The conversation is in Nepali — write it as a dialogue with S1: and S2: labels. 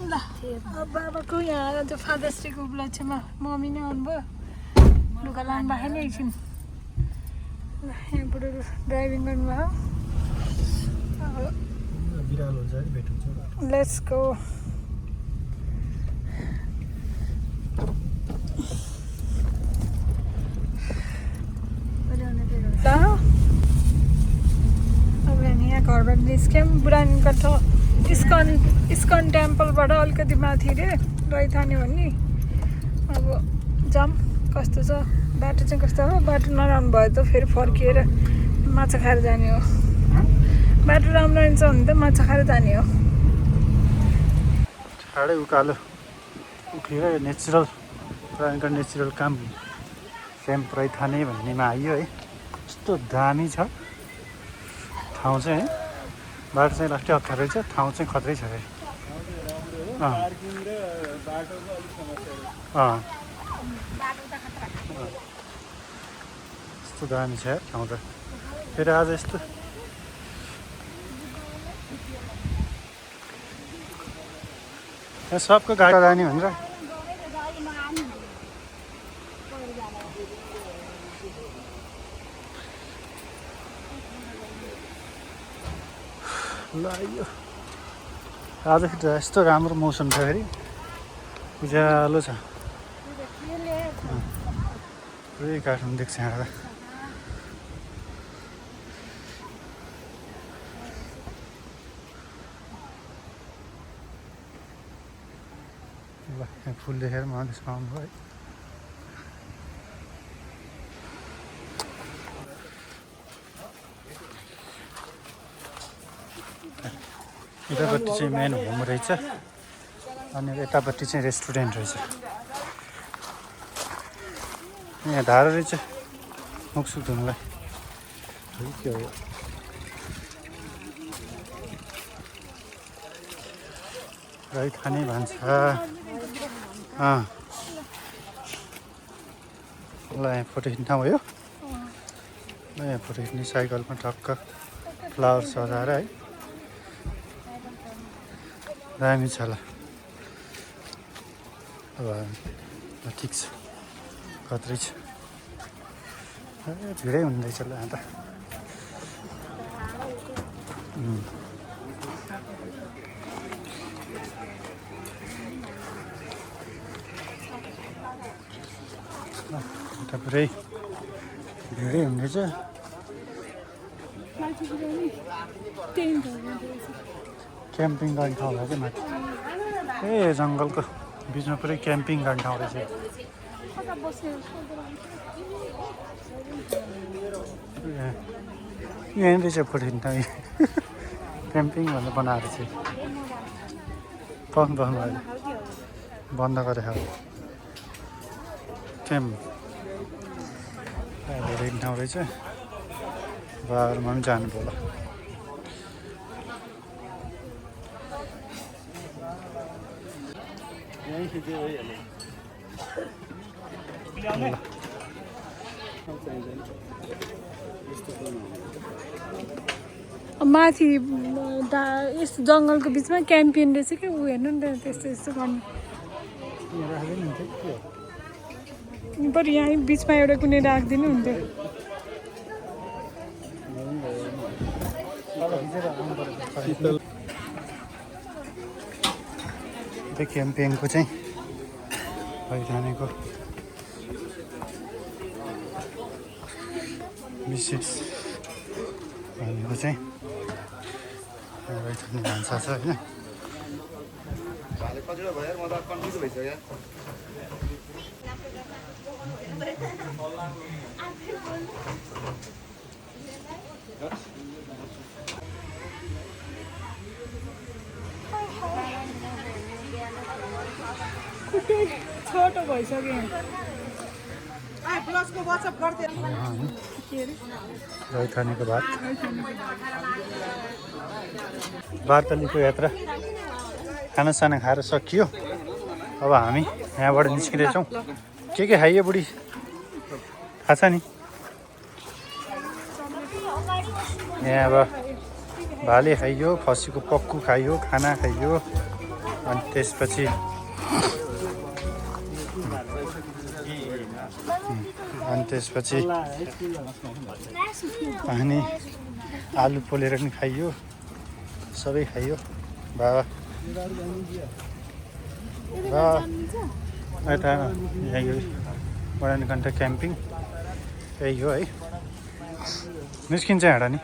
S1: ल बाबाको यहाँ आज फादर्स डेको उपलक्ष्यमा मम्मी नै आउनुभयो लुगा लानु भएको नि एकछिन ल यहाँबाट ड्राइभिङ गर्नुभयो लेट्स गो ल अब हामी यहाँ घरबाट निस्क्यौँ बुढानीकण्ठ इस्कन टेम्पलबाट अलिकति माथि रे रैथाने हो नि अब जाऊँ कस्तो छ बाटो चाहिँ कस्तो हो बाटो नराम्रो भयो त फेरि फर्किएर माछा खाएर जाने हो बाटो राम्रो हुन्छ भने त माछा खाएर जाने हो
S2: ठाडै उकालो उक्लिएर नेचुरल पुरानो नेचुरल काम क्याम्प रैथाने भन्नेमा आइयो है कस्तो दामी छ ठाउँ चाहिँ है बाटो चाहिँ लास्टै अप्ठ्यारो रहेछ ठाउँ चाहिँ खत्रै छ है यस्तो दामी छ ठाउँ त फेरि आज यस्तो यहाँ सबको गाडी जाने भनेर ल यो आज यस्तो राम्रो मौसम छ फेरि उज्यालो छ पुरै काठमाडौँ देख्छ यहाँ ल यहाँ फुल देखेर म त्यसमा आउनुभयो है यतापट्टि चाहिँ मेन होम रहेछ अनि यतापट्टि चाहिँ रेस्टुरेन्ट रहेछ यहाँ धारो रहेछ मुखसुख धुनुलाई के हो रैथाने भन्छ ल यहाँ फोटो खिच्ने ठाउँ हो यो ल यहाँ फोटो खिच्ने साइकलमा टक्क फ्लावर सजाएर है दामी छ ल अब ठिक छ कत्रै छ भिडै हुँदैछ ल यहाँ त यता पुरै भिडै हुँदैछ क्याम्पिङ गर्ने ठाउँ भयो क्या माथि ए जङ्गलको बिचमा पुरै क्याम्पिङ गर्ने ठाउँ रहेछ यहीँ रहेछ फोटो खिच्न ठाउँ क्याम्पिङ भनेर बनाएर चाहिँ बन्द बन्द गरेर क्याम्प धेरै ठाउँ रहेछ बारमा पनि जानु पर्ला
S1: माथि यस्तो जङ्गलको बिचमा क्याम्पियन रहेछ क्या ऊ हेर्नु नि त त्यस्तो यस्तो गर्ने बरु यहीँ बिचमा एउटा कुनै राखिदिनु हुन्थ्यो
S2: क्याम्पिङको चाहिँ भइजानेको विशेष भनेको चाहिँ रैथाने भान्सा छ होइन
S1: छोटो भइसक्यो
S2: रैथानेको भात बार्तलीको यात्रा खानासाना खाएर सकियो अब हामी यहाँबाट निस्किँदैछौँ के खाइयो बुढी थाहा छ नि यहाँ अब भाले खाइयो खसीको पक्कु खाइयो खाना खाइयो अनि त्यसपछि अनि आलु पोलेर पनि खाइयो, सबै खाइयो। बाबा यता यही बडानकन्ट क्याम्पिङ यही हो है। निस्किन्छ हाँडा नि।